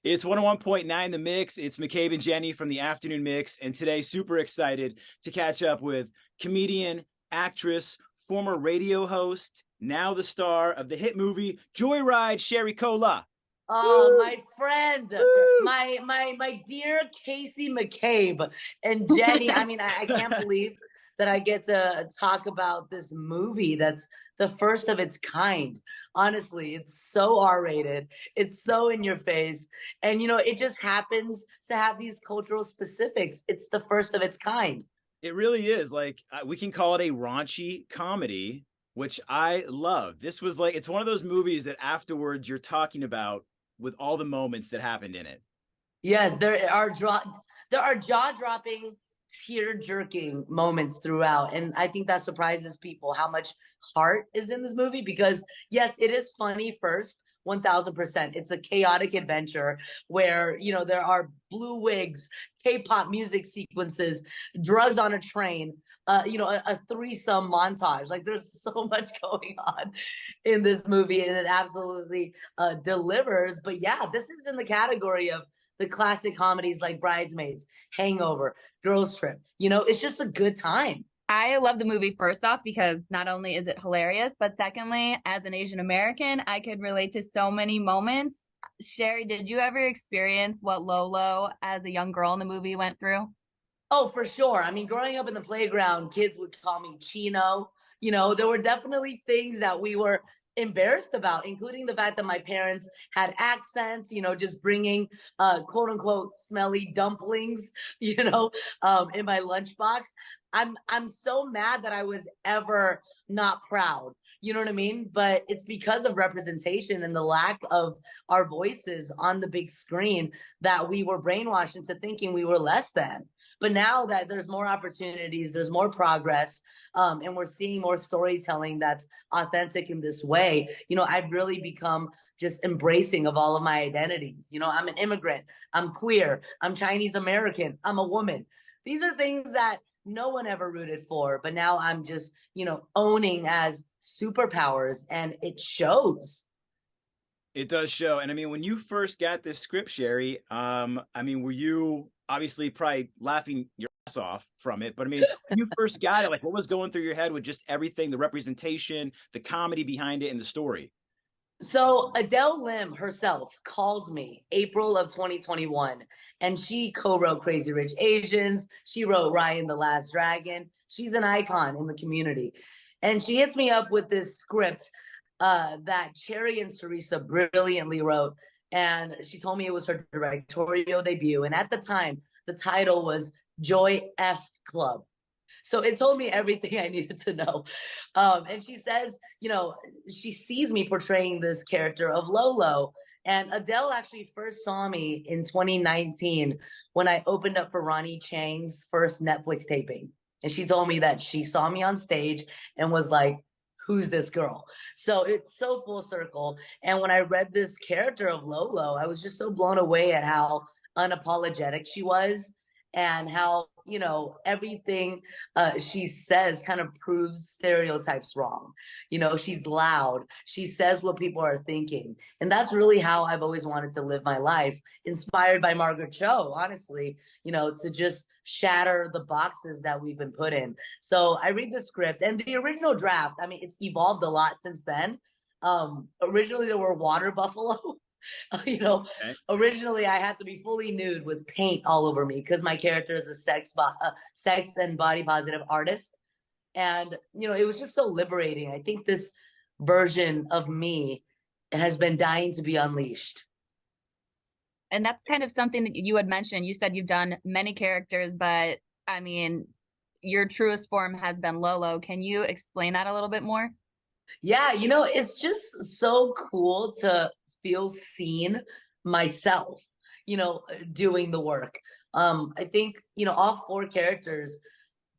It's 101.9 The Mix. It's McCabe and Jenny from the Afternoon Mix. And today, super excited to catch up with comedian, actress, former radio host, now the star of the hit movie Joyride, Sherry Cola. Oh, Woo! my friend, Woo! my dear Casey McCabe and Jenny. I mean, I can't believe that I get to talk about this movie that's the first of its kind. Honestly, it's so R-rated. It's so in your face. And it just happens to have these cultural specifics. It's the first of its kind. It really is. Like, we can call it a raunchy comedy, which I love. This was like, it's one of those movies that afterwards you're talking about with all the moments that happened in it. Yes, there are jaw-dropping, tear-jerking moments throughout, and I think that surprises people how much heart is in this movie because yes, it is funny first, 1000%. It's a chaotic adventure where, there are blue wigs, K-pop music sequences, drugs on a train, a threesome montage. Like there's so much going on in this movie and it absolutely delivers. But yeah, this is in the category of the classic comedies like Bridesmaids, Hangover, Girls Trip. It's just a good time. I love the movie first off because not only is it hilarious, but secondly, as an Asian American, I could relate to so many moments. Sherry, did you ever experience what Lolo as a young girl in the movie went through? Oh, for sure. I mean, growing up in the playground, kids would call me Chino. There were definitely things that we were embarrassed about, including the fact that my parents had accents, just bringing quote unquote smelly dumplings, in my lunchbox. I'm so mad that I was ever not proud. You know what I mean? But it's because of representation and the lack of our voices on the big screen that we were brainwashed into thinking we were less than. But now that there's more opportunities, there's more progress, and we're seeing more storytelling that's authentic in this way, I've really become just embracing of all of my identities. I'm an immigrant, I'm queer, I'm Chinese American, I'm a woman. These are things that no one ever rooted for, but now I'm just, owning as superpowers and it shows. It does show. And I mean, when you first got this script, Sherry, I mean, were you obviously probably laughing your ass off from it? But I mean, when you first got it, like what was going through your head with just everything, the representation, the comedy behind it, and the story? So Adele Lim herself calls me April of 2021, and she co-wrote Crazy Rich Asians. She wrote Ryan the Last Dragon. She's an icon in the community. And she hits me up with this script that Cherry and Teresa brilliantly wrote. And she told me it was her directorial debut. And at the time, the title was Joy F Club. So it told me everything I needed to know. And she says, she sees me portraying this character of Lolo. And Adele actually first saw me in 2019 when I opened up for Ronnie Chang's first Netflix taping. And she told me that she saw me on stage and was like, who's this girl? So it's so full circle. And when I read this character of Lolo, I was just so blown away at how unapologetic she was and how everything she says kind of proves stereotypes wrong. She's loud, she says what people are thinking, and that's really how I've always wanted to live my life, inspired by Margaret Cho, honestly, to just shatter the boxes that we've been put in. So I read the script and the original draft, I mean, it's evolved a lot since then. Originally there were water buffalo. Okay. Originally I had to be fully nude with paint all over me because my character is a sex and body positive artist. And, it was just so liberating. I think this version of me has been dying to be unleashed. And that's kind of something that you had mentioned. You said you've done many characters, but I mean, your truest form has been Lolo. Can you explain that a little bit more? Yeah, it's just so cool to feel seen myself, doing the work. I think, all four characters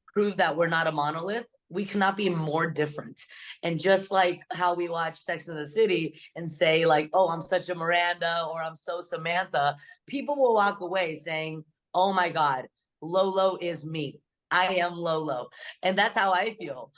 prove that we're not a monolith. We cannot be more different. And just like how we watch Sex in the City and say, like, oh, I'm such a Miranda or I'm so Samantha, people will walk away saying, oh my God, Lolo is me. I am Lolo. And that's how I feel.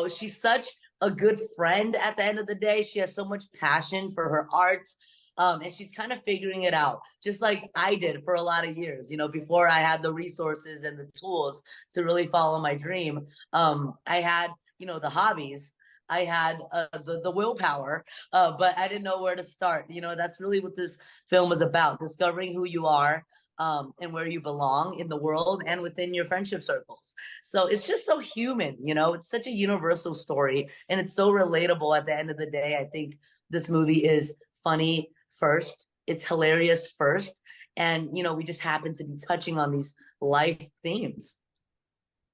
She's such a good friend at the end of the day. She has so much passion for her art, And she's kind of figuring it out, just like I did for a lot of years, before I had the resources and the tools to really follow my dream. I had, the hobbies, I had the willpower, but I didn't know where to start. That's really what this film was about, discovering who you are, and where you belong in the world and within your friendship circles. So it's just so human, it's such a universal story, and it's so relatable at the end of the day. I think this movie is funny first, it's hilarious first, and we just happen to be touching on these life themes.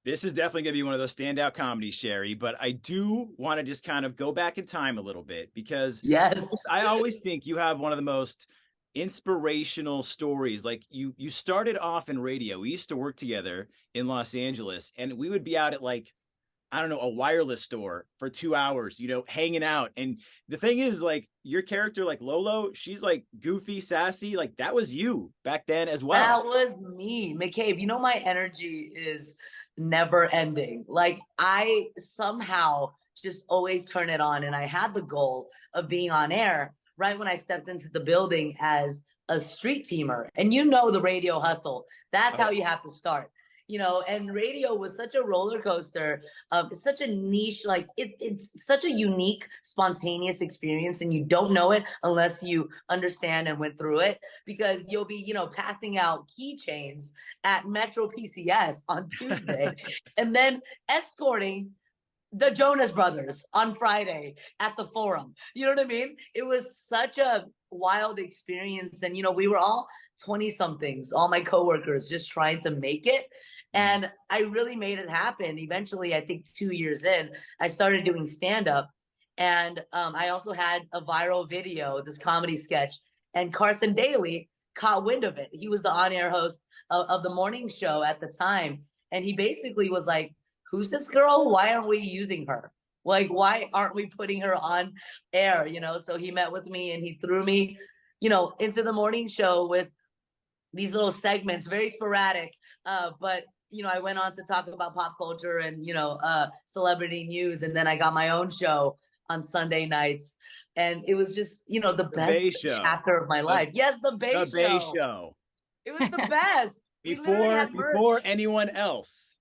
This is definitely going to be one of those standout comedies, Sherry, but I do want to just kind of go back in time a little bit, because Yes. I always think you have one of the most inspirational stories. Like you started off in radio. We used to work together in Los Angeles, and we would be out at, like, I don't know, a wireless store for 2 hours, hanging out. And the thing is, like, your character, like Lolo, she's like goofy, sassy. Like, that was you back then as well. That was me, McCabe. My energy is never ending. Like, I somehow just always turn it on. And I had the goal of being on air right when I stepped into the building as a street teamer. And the radio hustle. That's how you have to start. And radio was such a roller coaster. It's such a niche, like it's such a unique, spontaneous experience, and you don't know it unless you understand and went through it, because you'll be, passing out keychains at Metro PCS on Tuesday and then escorting the Jonas Brothers on Friday at the Forum. You know what I mean? It was such a wild experience. And, we were all 20 somethings, all my coworkers, just trying to make it. And I really made it happen. Eventually, I think 2 years in, I started doing stand-up. And I also had a viral video, this comedy sketch, and Carson Daly caught wind of it. He was the on-air host of the morning show at the time. And he basically was like, who's this girl? Why aren't we using her? Like, why aren't we putting her on air? So he met with me and he threw me, into the morning show with these little segments, very sporadic. But, I went on to talk about pop culture and, celebrity news. And then I got my own show on Sunday nights. And it was just, the best chapter of my life. Yes, the Bay Show. It was the best. Before anyone else.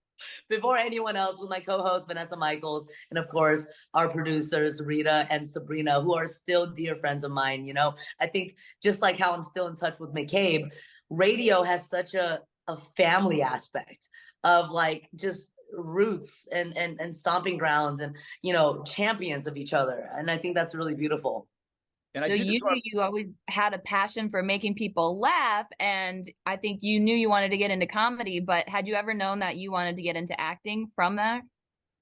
Before anyone else, with my co-host Vanessa Michaels, and of course our producers Rita and Sabrina, who are still dear friends of mine. I think just like how I'm still in touch with McCabe, radio has such a family aspect of, like, just roots and stomping grounds and champions of each other, and I think that's really beautiful. And you always had a passion for making people laugh, and I think you knew you wanted to get into comedy, but had you ever known that you wanted to get into acting from that?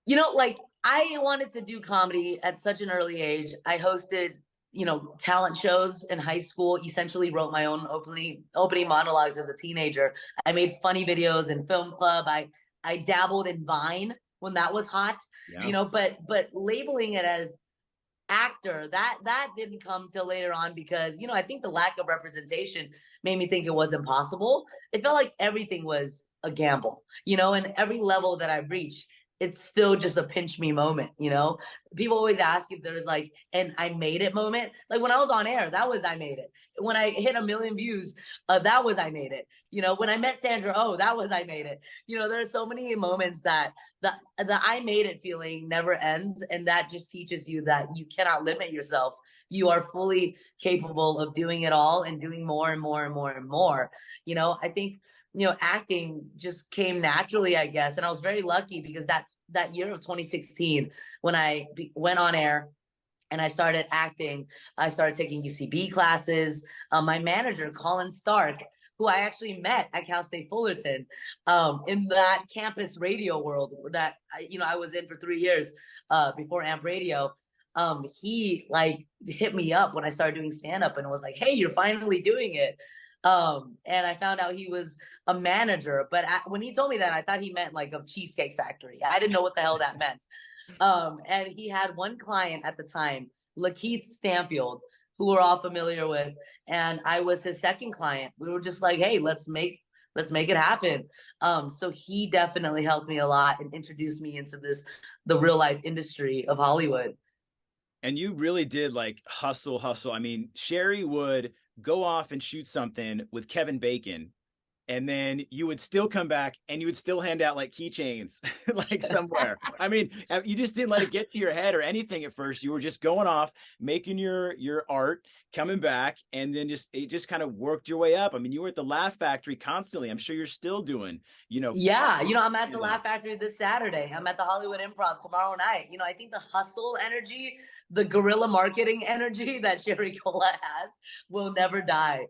Like, I wanted to do comedy at such an early age. I hosted, talent shows in high school, essentially wrote my own opening monologues as a teenager. I made funny videos in film club. I dabbled in Vine when that was hot, but labeling it as actor, that didn't come till later on, because I think the lack of representation made me think it wasn't possible. It felt like everything was a gamble, and every level that I reached, it's still just a pinch me moment. People always ask if there's like an I made it moment. Like, when I was on air, that was I made it. When I hit 1 million views, that was I made it. When I met Sandra Oh, that was I made it. There are so many moments that the I made it feeling never ends, and that just teaches you that you cannot limit yourself. You are fully capable of doing it all and doing more and more and more and more. I think acting just came naturally, I guess. And I was very lucky, because that year of 2016, when I went on air and I started acting, I started taking UCB classes. My manager, Colin Stark, who I actually met at Cal State Fullerton, in that campus radio world that I was in for 3 years before AMP Radio. He hit me up when I started doing stand-up and was like, hey, you're finally doing it. And I found out he was a manager, but when he told me that, I thought he meant like a Cheesecake Factory. I didn't know what the hell that meant. And he had one client at the time, Lakeith Stanfield, who we're all familiar with, and I was his second client. We were just like, hey, let's make it happen. So he definitely helped me a lot and introduced me into the real life industry of Hollywood. And you really did like hustle, hustle. I mean, Sherry would go off and shoot something with Kevin Bacon, and then you would still come back and you would still hand out like keychains like somewhere. I mean, you just didn't let it get to your head or anything at first. You were just going off, making your art, coming back, and then it just kind of worked your way up. I mean, you were at the Laugh Factory constantly. I'm sure you're still doing, Yeah, I'm at the Laugh Factory this Saturday. I'm at the Hollywood Improv tomorrow night. I think the hustle energy, the guerrilla marketing energy that Sherry Cola has will never die,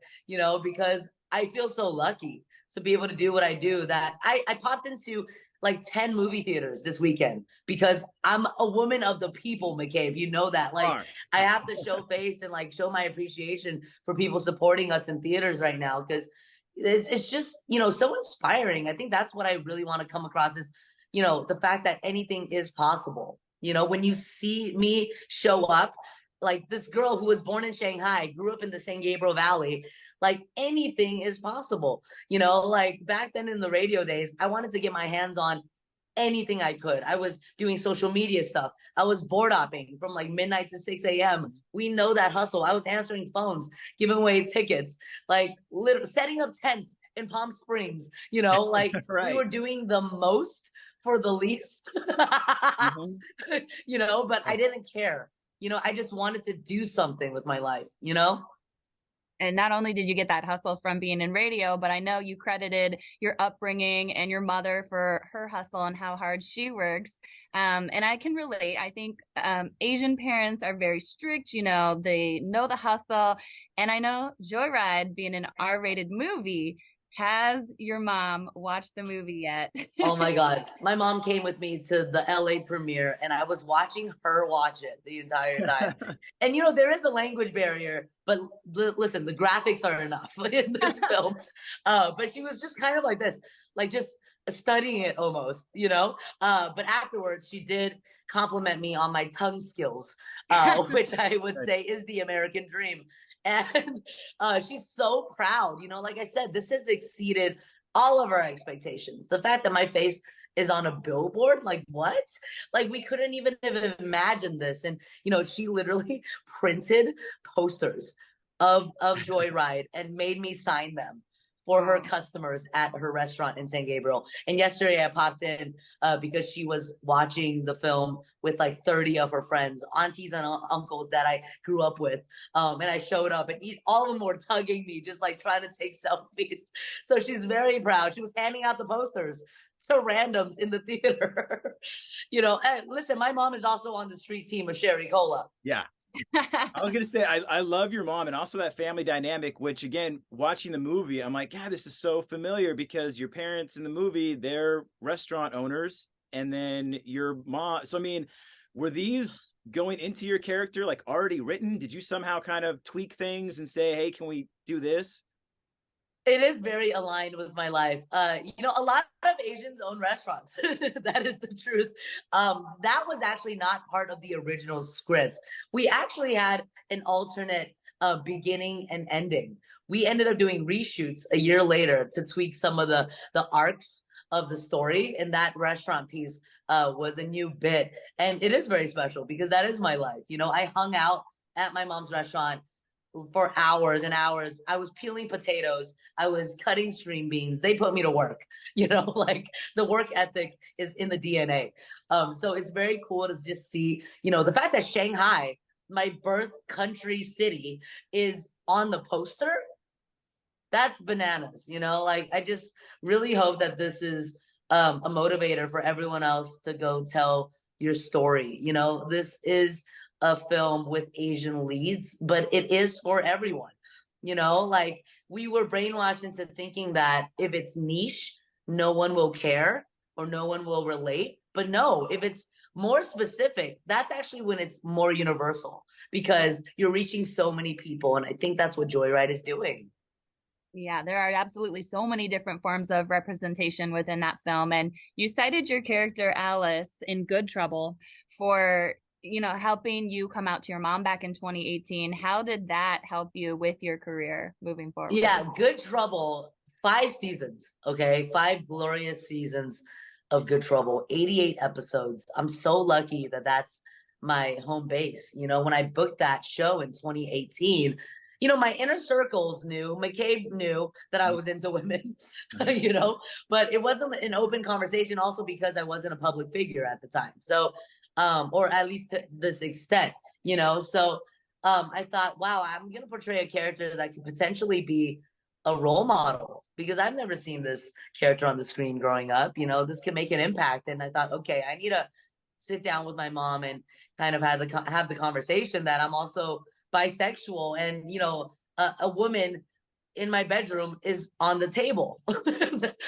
because I feel so lucky to be able to do what I do, that I popped into like 10 movie theaters this weekend because I'm a woman of the people, McCabe. You know that. Like, I have to show face and like show my appreciation for people supporting us in theaters right now, because it's just, so inspiring. I think that's what I really want to come across is, the fact that anything is possible. When you see me show up, like this girl who was born in Shanghai, grew up in the San Gabriel Valley, like anything is possible. Like back then in the radio days, I wanted to get my hands on anything I could. I was doing social media stuff. I was board hopping from like midnight to 6 a.m. We know that hustle. I was answering phones, giving away tickets, like setting up tents in Palm Springs, like right. We were doing the most for the least, mm-hmm. But I didn't care. I just wanted to do something with my life, And not only did you get that hustle from being in radio, but I know you credited your upbringing and your mother for her hustle and how hard she works. And I can relate. I think Asian parents are very strict, they know the hustle. And I know Joyride, being an R-rated movie, has your mom watched the movie yet? Oh my God. My mom came with me to the LA premiere and I was watching her watch it the entire time. And there is a language barrier, but listen, the graphics are enough in this film. But she was just kind of like this, like just studying it almost, but afterwards she did compliment me on my tongue skills, which I would say is the American dream. And she's so proud, like I said, this has exceeded all of our expectations. The fact that my face is on a billboard, like what? Like we couldn't even have imagined this. And, she literally printed posters of Joyride and made me sign them for her customers at her restaurant in San Gabriel. And yesterday I popped in because she was watching the film with like 30 of her friends, aunties and uncles that I grew up with. And I showed up and all of them were tugging me, just like trying to take selfies. So she's very proud. She was handing out the posters to randoms in the theater. And listen, my mom is also on the street team of Sherry Cola. Yeah. I was going to say, I love your mom and also that family dynamic, which again, watching the movie, I'm like, yeah, this is so familiar because your parents in the movie, they're restaurant owners and then your mom. So, I mean, were these going into your character like already written? Did you somehow kind of tweak things and say, hey, can we do this? It is very aligned with my life. A lot of Asians own restaurants. That is the truth. That was actually not part of the original script. We actually had an alternate beginning and ending. We ended up doing reshoots a year later to tweak some of the arcs of the story. And that restaurant piece was a new bit. And it is very special because that is my life. I hung out at my mom's restaurant for hours and hours. I was peeling potatoes. I was cutting string beans. They put me to work, like the work ethic is in the DNA. So it's very cool to just see, the fact that Shanghai, my birth country city, is on the poster. That's bananas, like I just really hope that this is a motivator for everyone else to go tell your story. This is a film with Asian leads, but it is for everyone. Like we were brainwashed into thinking that if it's niche, no one will care or no one will relate. But no, if it's more specific, that's actually when it's more universal because you're reaching so many people. And I think that's what Joyride is doing. Yeah, there are absolutely so many different forms of representation within that film. And you cited your character, Alice, in Good Trouble for helping you come out to your mom back in 2018. How did that help you with your career moving forward? Yeah, Good Trouble, 5 seasons, okay? 5 glorious seasons of Good Trouble, 88 episodes. I'm so lucky that that's my home base. You know, when I booked that show in 2018, you know, my inner circles knew, McCabe knew that I was into women, you know, but it wasn't an open conversation also because I wasn't a public figure at the time. So, or at least to this extent, you know, so I thought, wow, I'm going to portray a character that could potentially be a role model because I've never seen this character on the screen growing up. You know, this could make an impact. And I thought, okay, I need to sit down with my mom and kind of have the conversation that I'm also bisexual, and you know, a woman in my bedroom is on the table.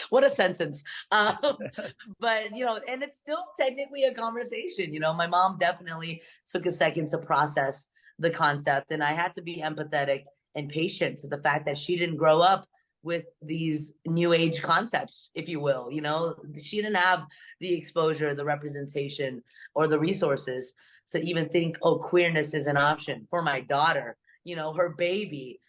What a sentence. But you know, and it's still technically a conversation. You know, my mom definitely took a second to process the concept, and I had to be empathetic and patient to the fact that she didn't grow up with these new age concepts, if you will. You know, she didn't have the exposure, the representation, or the resources to even think, oh, queerness is an option for my daughter, you know, her baby.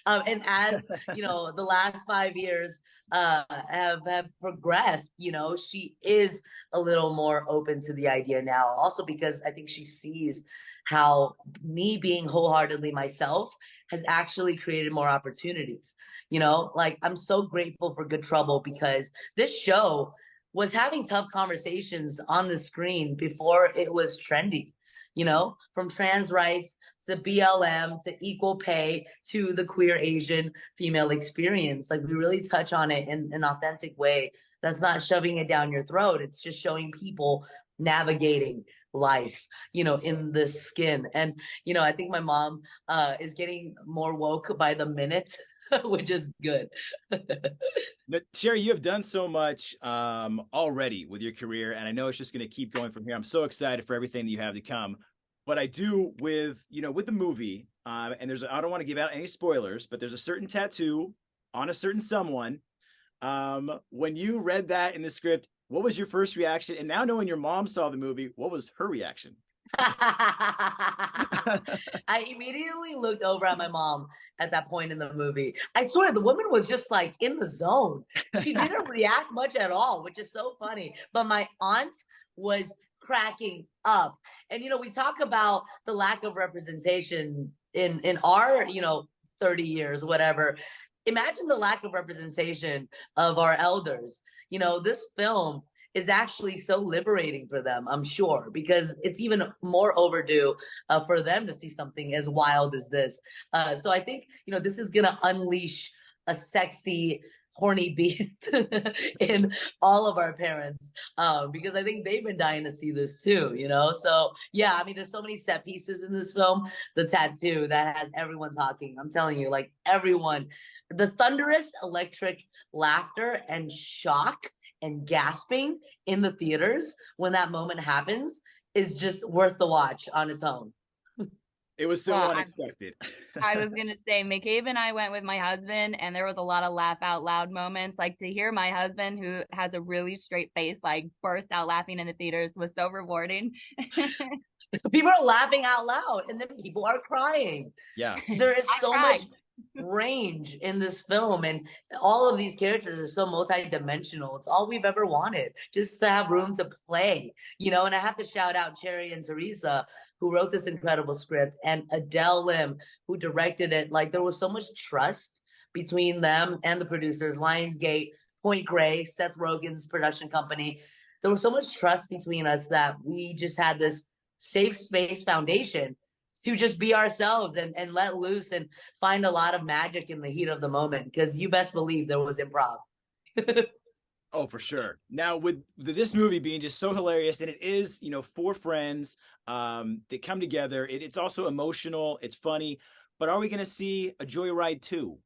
And as you know, the last 5 years have progressed, you know, she is a little more open to the idea now. Also because I think she sees how me being wholeheartedly myself has actually created more opportunities. You know, like I'm so grateful for Good Trouble because this show was having tough conversations on the screen before it was trendy. You know, from trans rights to BLM to equal pay to the queer Asian female experience. Like we really touch on it in an authentic way that's not shoving it down your throat. It's just showing people navigating life, you know, in this skin. And, you know, I think my mom is getting more woke by the minute, which is good. But Sherry, you have done so much already with your career, and I know it's just going to keep going from here. I'm so excited for everything that you have to come. But I do with, you know, with the movie, and I don't want to give out any spoilers, but there's a certain tattoo on a certain someone. When you read that in the script, what was your first reaction? And now knowing your mom saw the movie, what was her reaction? I immediately looked over at my mom at that point in the movie. I swear the woman was just like in the zone. She didn't react much at all, which is so funny. But my aunt was cracking up. And you know, we talk about the lack of representation in our, you know, 30 years, whatever. Imagine the lack of representation of our elders. You know, this film is actually so liberating for them, I'm sure, because it's even more overdue for them to see something as wild as this. So I think, you know, this is going to unleash a sexy, horny beast in all of our parents, because I think they've been dying to see this too, you know? So yeah, I mean, there's so many set pieces in this film. The tattoo that has everyone talking. I'm telling you, like everyone, the thunderous electric laughter and shock and gasping in the theaters when that moment happens is just worth the watch on its own. It was so unexpected. I was going to say, McCabe and I went with my husband, and there was a lot of laugh out loud moments. Like to hear my husband, who has a really straight face, like burst out laughing in the theaters was so rewarding. People are laughing out loud, and then people are crying. Yeah. There is so much range in this film, and all of these characters are so multi-dimensional. It's all we've ever wanted, just to have room to play, you know. And I have to shout out Cherry and Teresa, who wrote this incredible script, and Adele Lim, who directed it. Like there was so much trust between them and the producers, Lionsgate, Point Grey, Seth Rogen's production company. There was so much trust between us that we just had this safe space foundation to just be ourselves and let loose and find a lot of magic in the heat of the moment, because you best believe there was improv. Oh, for sure. Now, with this movie being just so hilarious, and it is, you know, four friends that come together. It's also emotional. It's funny. But are we going to see a Joyride 2?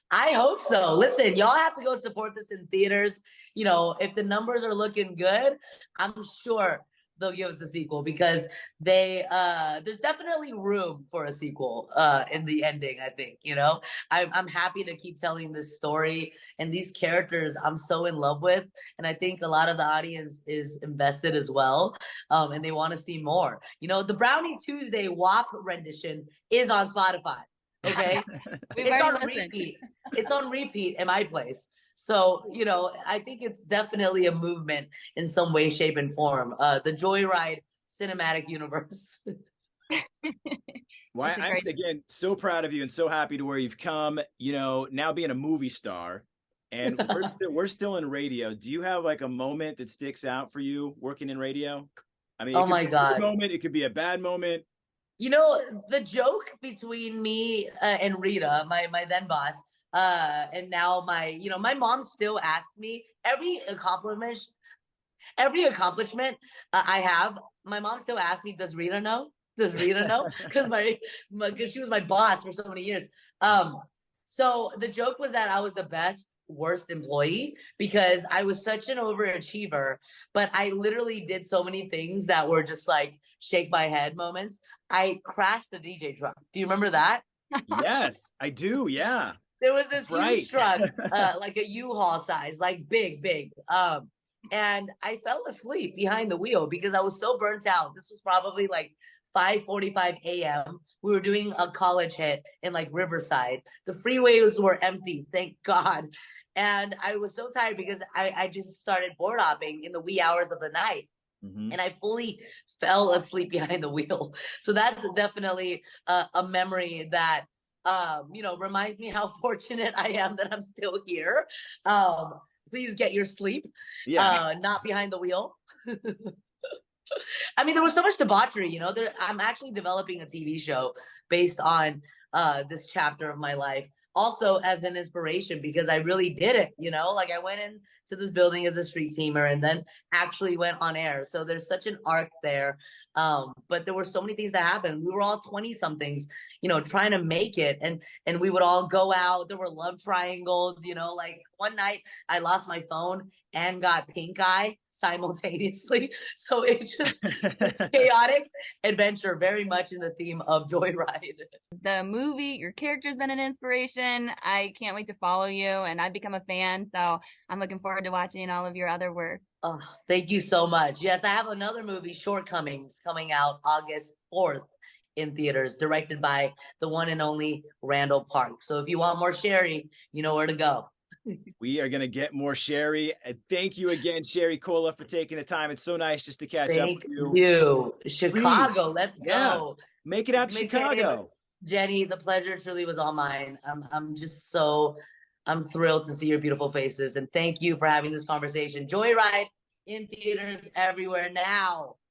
I hope so. Listen, y'all have to go support this in theaters. You know, if the numbers are looking good, I'm sure they'll give us a sequel, because there's definitely room for a sequel in the ending. I think, you know, I'm happy to keep telling this story, and these characters I'm so in love with, and I think a lot of the audience is invested as well, and they want to see more. You know, the Brownie Tuesday WAP rendition is on Spotify. Okay, it's on repeat. It's on repeat in my place. So, you know, I think it's definitely a movement in some way, shape, and form. The Joyride cinematic universe. Well, It's a I'm great. again so proud of you and so happy to where you've come. You know, now being a movie star, and we're still in radio. Do you have like a moment that sticks out for you working in radio? I mean, it Oh could my be a good God. moment, it could be a bad moment. You know, the joke between me and Rita, my then boss, and now my mom still asks me every accomplishment I have. My mom still asks me, "Does Rita know? Does Rita know?" Because she was my boss for so many years. Um, so the joke was that I was the best worst employee because I was such an overachiever, but I literally did so many things that were just like shake my head moments. I crashed the DJ truck. Do you remember that? Yes, I do. Yeah, There was this that's huge right. truck, like a U-Haul size, like big, big. And I fell asleep behind the wheel because I was so burnt out. This was probably like 5:45 a.m. We were doing a college hit in like Riverside. The freeways were empty, thank God. And I was so tired because I just started board hopping in the wee hours of the night. Mhm. And I fully fell asleep behind the wheel. So that's definitely a memory that reminds me how fortunate I am that I'm still here. Um, Please get your sleep, Yeah. not behind the wheel. I mean, there was so much debauchery, I'm actually developing a TV show based on this chapter of my life, also as an inspiration because I really did it, like I went into this building as a street teamer and then actually went on air. So there's such an arc there. But there were so many things that happened. We were all 20 somethings, trying to make it. And we would all go out. There were love triangles, like one night I lost my phone and got pink eye simultaneously. So it's just chaotic adventure, very much in the theme of Joyride. The movie, your character's been an inspiration. I can't wait to follow you, and I've become a fan. So I'm looking forward to watching all of your other work. Oh, thank you so much. Yes, I have another movie, Shortcomings, coming out August 4th in theaters, directed by the one and only Randall Park. So if you want more Sherry, you know where to go. We are going to get more Sherry. And thank you again, Sherry Cola, for taking the time. It's so nice just to catch up Thank with you. you. Please, Chicago, let's yeah, go. make it out to McCabe, Chicago. Jenny, the pleasure truly was all mine. I'm thrilled to see your beautiful faces and thank you for having this conversation. Joyride in theaters everywhere now.